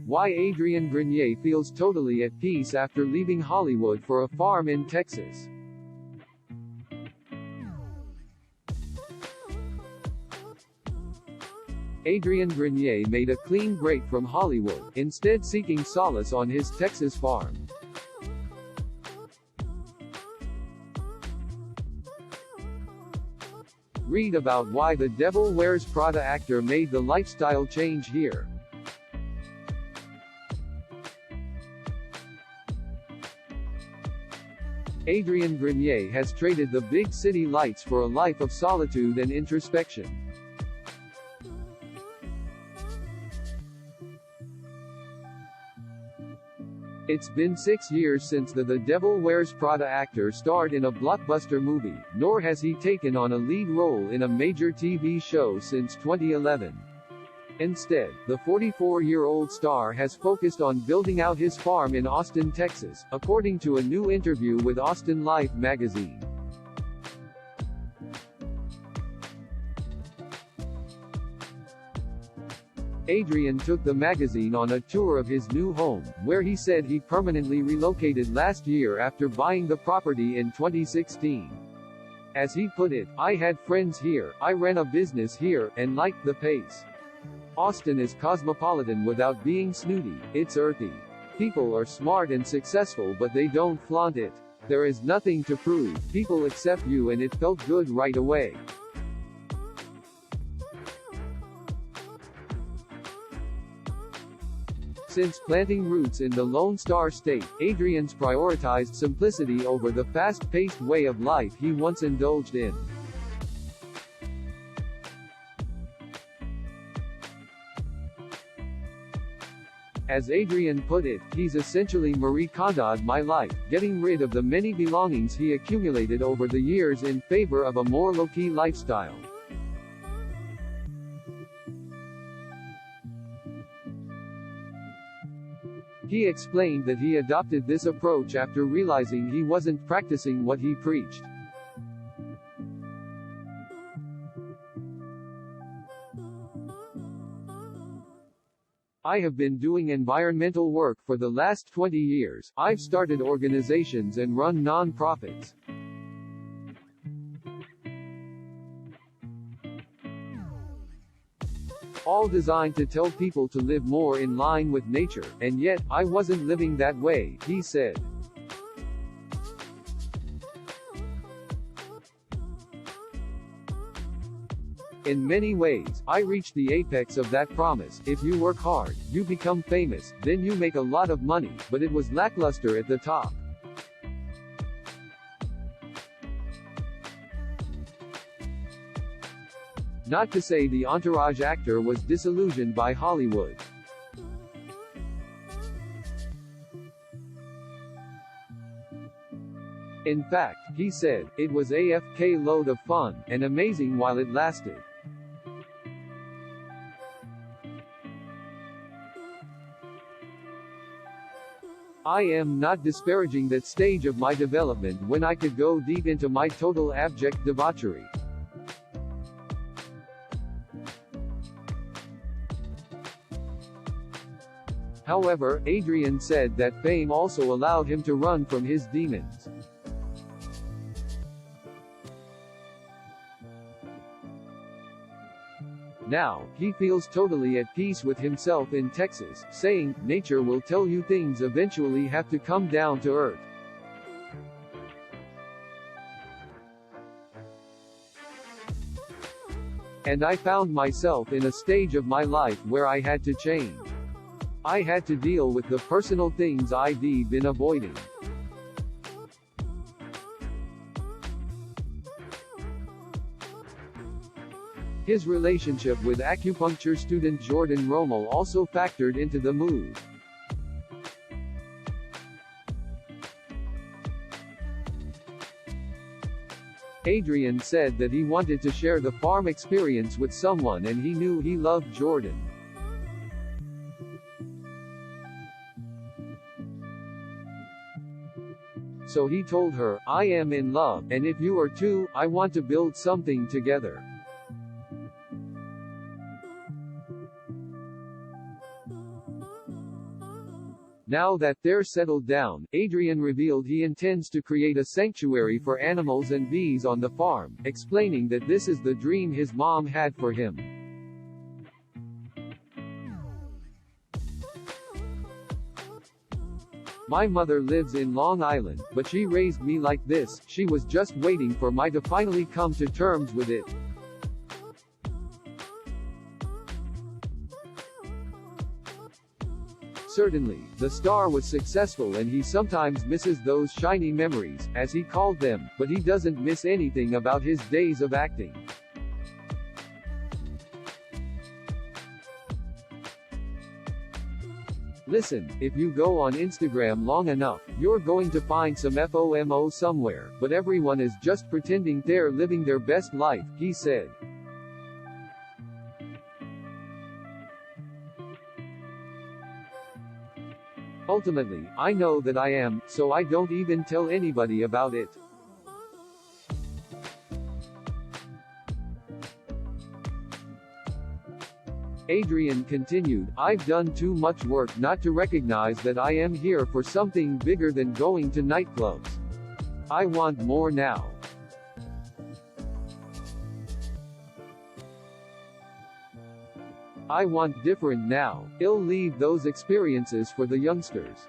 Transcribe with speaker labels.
Speaker 1: Why Adrian Grenier feels totally at peace after leaving Hollywood for a farm in Texas. Adrian Grenier made a clean break from Hollywood, instead seeking solace on his Texas farm. Read about why The Devil Wears Prada actor made the lifestyle change here. Adrian Grenier has traded the big city lights for a life of solitude and introspection. It's been 6 years since the Devil Wears Prada actor starred in a blockbuster movie, nor has he taken on a lead role in a major TV show since 2011. Instead, the 44-year-old star has focused on building out his farm in Austin, Texas, according to a new interview with Austin Life magazine. Adrian took the magazine on a tour of his new home, where he said he permanently relocated last year after buying the property in 2016. As he put it, "I had friends here, I ran a business here, and liked the pace. Austin is cosmopolitan without being snooty, it's earthy. People are smart and successful but they don't flaunt it. There is nothing to prove, people accept you and it felt good right away." Since planting roots in the Lone Star State, Adrian's prioritized simplicity over the fast-paced way of life he once indulged in. As Adrian put it, he's essentially Marie Kondo'd my life, getting rid of the many belongings he accumulated over the years in favor of a more low-key lifestyle. He explained that he adopted this approach after realizing he wasn't practicing what he preached. "I have been doing environmental work for the last 20 years, I've started organizations and run non-profits. All designed to tell people to live more in line with nature, and yet, I wasn't living that way," he said. "In many ways, I reached the apex of that promise. If you work hard, you become famous, then you make a lot of money, but it was lackluster at the top. Not to say the Entourage actor was disillusioned by Hollywood. In fact, he said, it was AFK load of fun, and amazing while it lasted. I am not disparaging that stage of my development when I could go deep into my total abject debauchery. However, Adrian said that fame also allowed him to run from his demons. Now, he feels totally at peace with himself in Texas, saying, "Nature will tell you things eventually have to come down to earth. And I found myself in a stage of my life where I had to change. I had to deal with the personal things I'd been avoiding." His relationship with acupuncture student Jordan Rommel also factored into the move. Adrian said that he wanted to share the farm experience with someone and he knew he loved Jordan. So he told her, "I am in love, and if you are too, I want to build something together." Now that they're settled down, Adrian revealed he intends to create a sanctuary for animals and bees on the farm, explaining that this is the dream his mom had for him. My mother lives in Long Island, but she raised me like this. She was just waiting for me to finally come to terms with it. Certainly, the star was successful and he sometimes misses those shiny memories, as he called them, but he doesn't miss anything about his days of acting. Listen, if you go on Instagram long enough, you're going to find some FOMO somewhere, but everyone is just pretending they're living their best life, he said. Ultimately, I know that I am, so I don't even tell anybody about it. Adrian continued, I've done too much work not to recognize that I am here for something bigger than going to nightclubs. I want more now. I want different now. I'll leave those experiences for the youngsters.